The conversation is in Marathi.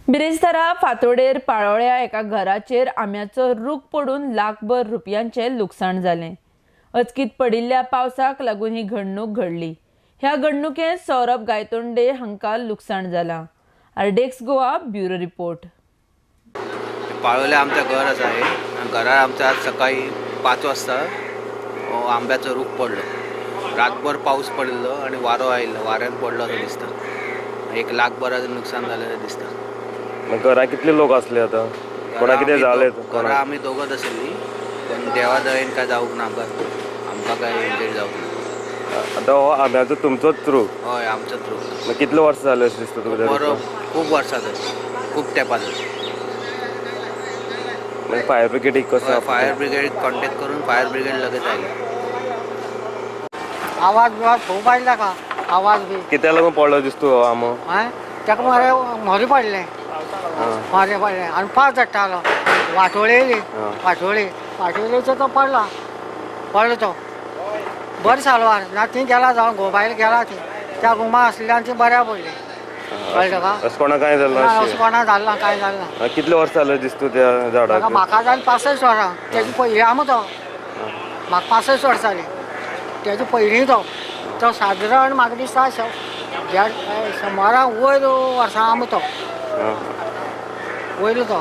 बिरेस्तारा फातोडेर पाळोळ्या एका घराचेर आंब्याचो रूख पडून लाखभर रुपयांचे लुकसाण जालें. अचकीत पडिल्ल्या पावसाक लागून ही घडणूक घडली. ह्या घडणुकेंत सौरभ गायतोंडे हांकां लुकसाण जालां. आरडेक्स गोवा ब्युरो रिपोर्ट. पाळोल्या आमचं घर असं आहे. घरात आमचं आज सकाळी 5 वाजता आंब्याचं रूख पडलं. रातभर पाऊस पडलो आणि वारो आयिल्लो, वाऱ्यान पडलो असं दिसतं. 1 लाखभराचं नुकसान झालेलं दिसतं. घरा कितले लोक असले आता? कोणा कितें जालें? घरा आम्ही दोघंच आशिल्लीं, पण देवा दयेन काय जावंक ना. आमकां काय इंजरी जावंक ना. आता हो आंब्याचो तुमचोच रूख? हय, आमचोच रूख. कितले वर्स जाले अशें दिसता तुका? बरो खूब वर्सां जालीं, खूब तेंपा जालीं. फायर ब्रिगेडीक कसो? फायर ब्रिगेड कॉन्टेक्ट करून फायर ब्रिगेड लगेच आयली. आवाज बिवाज खूब आयला का आवाज बी. कित्याक लागून पडलो दिसता हो आंबो? ताका मोरे पडले आणि पावस झडटालो. वाटोळी येयली, वाटोळेचो तो पडलो तो बरें सालवार ना. थंय गेला जावन घोबायल गेला थंय त्या रुमा आसलेल्यान ती बऱ्या पडली. कळ्ळें का? असं कोणा काय जालें ना? अशें कोणा जालें कांय जालें ना. कितले वर्स जाले दिसता त्या झाडाक? म्हाका जाली 65 वर्सां. तेजी पयलीं आंबो तो. म्हाका 65 वर्सां जालीं. तेजी पयलीं तो सादारण म्हाका दिसता 100 वयर वर्सां आंबो तो. वयलो तो.